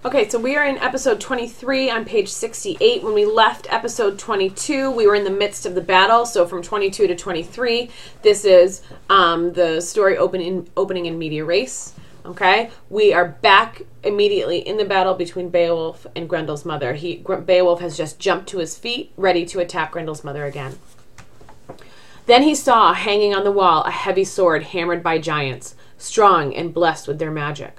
Okay, so we are in episode 23 on page 68. When we left episode 22, we were in the midst of the battle. So from 22 to 23, this is the story opening in media res. Okay, we are back immediately in the battle between Beowulf and Grendel's mother. Beowulf has just jumped to his feet, ready to attack Grendel's mother again. Then he saw, hanging on the wall, a heavy sword hammered by giants, strong and blessed with their magic.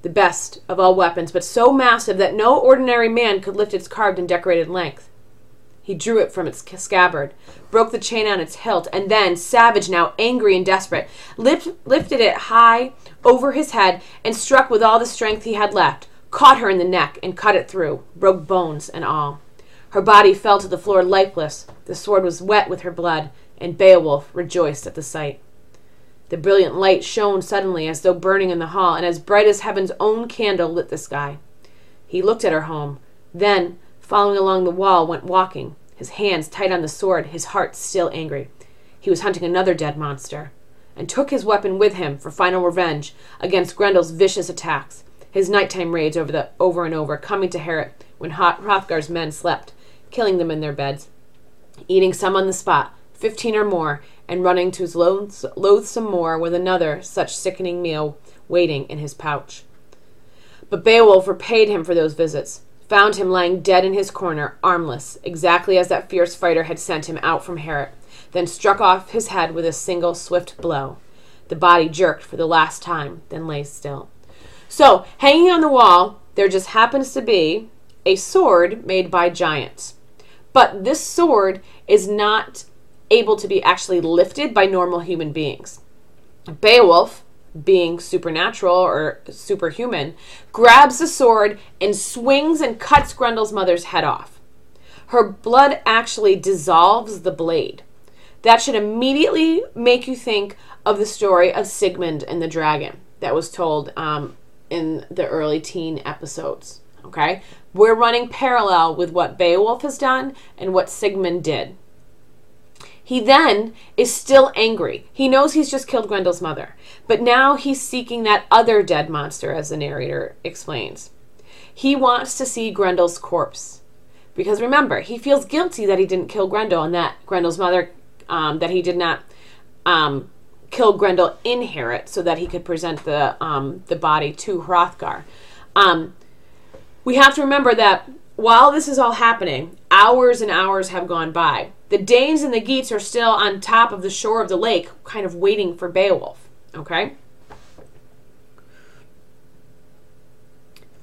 The best of all weapons, but so massive that no ordinary man could lift its carved and decorated length. He drew it from its scabbard, broke the chain on its hilt, and then, savage now, angry and desperate, lifted it high over his head and struck with all the strength he had left, caught her in the neck and cut it through, broke bones and all. Her body fell to the floor lifeless, the sword was wet with her blood, and Beowulf rejoiced at the sight. The brilliant light shone suddenly as though burning in the hall, and as bright as heaven's own candle lit the sky. He looked at her home, then, following along the wall, went walking, his hands tight on the sword, his heart still angry. He was hunting another dead monster, and took his weapon with him for final revenge against Grendel's vicious attacks, his nighttime raids over and over, coming to Heorot when Hrothgar's men slept, killing them in their beds, eating some on the spot, 15 or more, and running to his loathsome moor with another such sickening meal waiting in his pouch. But Beowulf repaid him for those visits, found him lying dead in his corner, armless, exactly as that fierce fighter had sent him out from Heorot, then struck off his head with a single swift blow. The body jerked for the last time, then lay still. So, hanging on the wall, there just happens to be a sword made by giants. But this sword is not able to be actually lifted by normal human beings. Beowulf, being supernatural or superhuman, grabs the sword and swings and cuts Grendel's mother's head off. Her blood actually dissolves the blade. That should immediately make you think of the story of Sigmund and the dragon that was told in the early teen episodes. Okay? We're running parallel with what Beowulf has done and what Sigmund did. He then is still angry. He knows he's just killed Grendel's mother. But now he's seeking that other dead monster, as the narrator explains. He wants to see Grendel's corpse. Because remember, he feels guilty that he didn't kill Grendel and that Grendel's mother, that he did not kill Grendel in Heorot so that he could present the body to Hrothgar. We have to remember that while this is all happening, hours and hours have gone by. The Danes and the Geats are still on top of the shore of the lake, kind of waiting for Beowulf. Okay?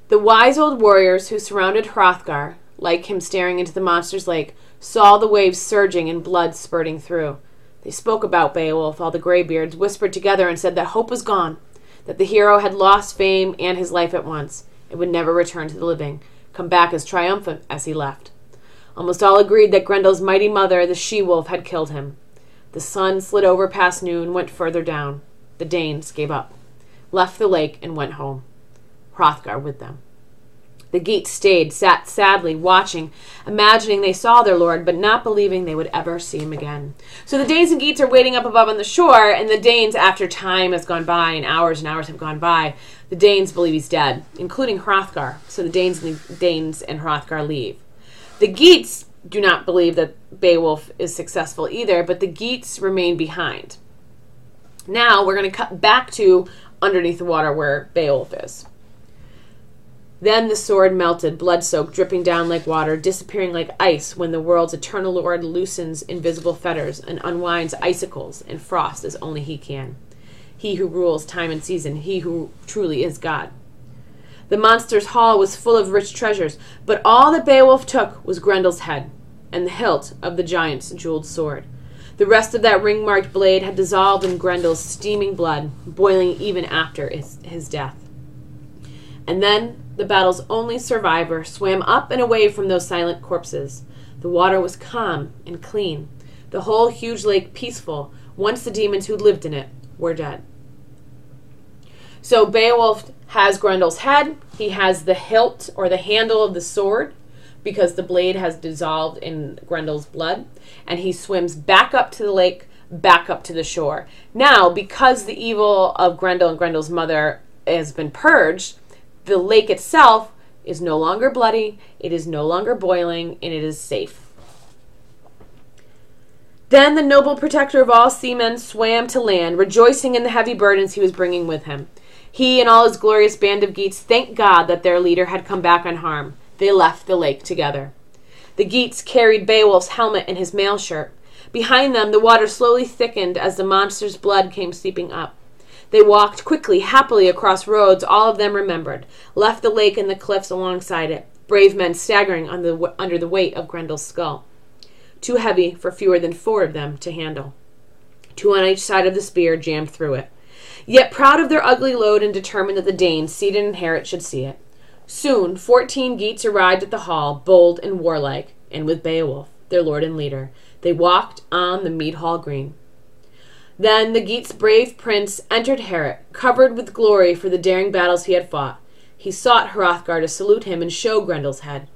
The wise old warriors who surrounded Hrothgar, like him staring into the monster's lake, saw the waves surging and blood spurting through. They spoke about Beowulf, all the graybeards, whispered together and said that hope was gone, that the hero had lost fame and his life at once, and would never return to the living, come back as triumphant as he left. Almost all agreed that Grendel's mighty mother, the she-wolf, had killed him. The sun slid over past noon, went further down. The Danes gave up, left the lake, and went home. Hrothgar with them. The Geats stayed, sat sadly, watching, imagining they saw their lord, but not believing they would ever see him again. So the Danes and Geats are waiting up above on the shore, and the Danes, after time has gone by and hours have gone by, the Danes believe he's dead, including Hrothgar. So the Danes and Hrothgar leave. The Geats do not believe that Beowulf is successful either, but the Geats remain behind. Now we're going to cut back to underneath the water where Beowulf is. Then the sword melted, blood-soaked, dripping down like water, disappearing like ice when the world's eternal lord loosens invisible fetters and unwinds icicles and frost as only he can. He who rules time and season, he who truly is God. The monster's hall was full of rich treasures, but all that Beowulf took was Grendel's head and the hilt of the giant's jeweled sword. The rest of that ring-marked blade had dissolved in Grendel's steaming blood, boiling even after his death. And then the battle's only survivor swam up and away from those silent corpses. The water was calm and clean, the whole huge lake peaceful, once the demons who lived in it were dead. So Beowulf has Grendel's head. He has the hilt or the handle of the sword because the blade has dissolved in Grendel's blood. And he swims back up to the lake, back up to the shore. Now, because the evil of Grendel and Grendel's mother has been purged, the lake itself is no longer bloody, it is no longer boiling, and it is safe. Then the noble protector of all seamen swam to land, rejoicing in the heavy burdens he was bringing with him. He and all his glorious band of Geats thanked God that their leader had come back unharmed. They left the lake together. The Geats carried Beowulf's helmet and his mail shirt. Behind them, the water slowly thickened as the monster's blood came seeping up. They walked quickly, happily across roads all of them remembered, left the lake and the cliffs alongside it, brave men staggering under the weight of Grendel's skull. Too heavy for fewer than 4 of them to handle. 2 on each side of the spear jammed through it. Yet proud of their ugly load and determined that the Danes seated in Heorot should see it. Soon 14 Geats arrived at the hall, bold and warlike, and with Beowulf, their lord and leader, they walked on the mead hall green. Then the Geats' brave prince entered Heorot, covered with glory for the daring battles he had fought. He sought Hrothgar to salute him and show Grendel's head.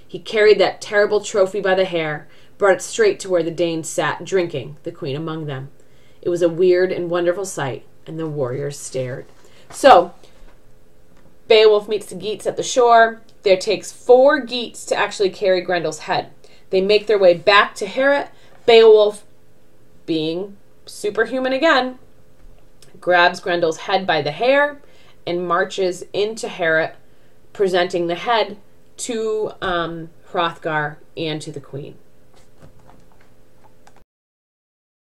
He carried that terrible trophy by the hair, brought it straight to where the Danes sat, drinking, the queen among them. It was a weird and wonderful sight, and the warriors stared. So, Beowulf meets the Geats at the shore. There takes 4 Geats to actually carry Grendel's head. They make their way back to Heorot. Beowulf, being superhuman again, grabs Grendel's head by the hair and marches into Heorot, presenting the head to Hrothgar and to the queen.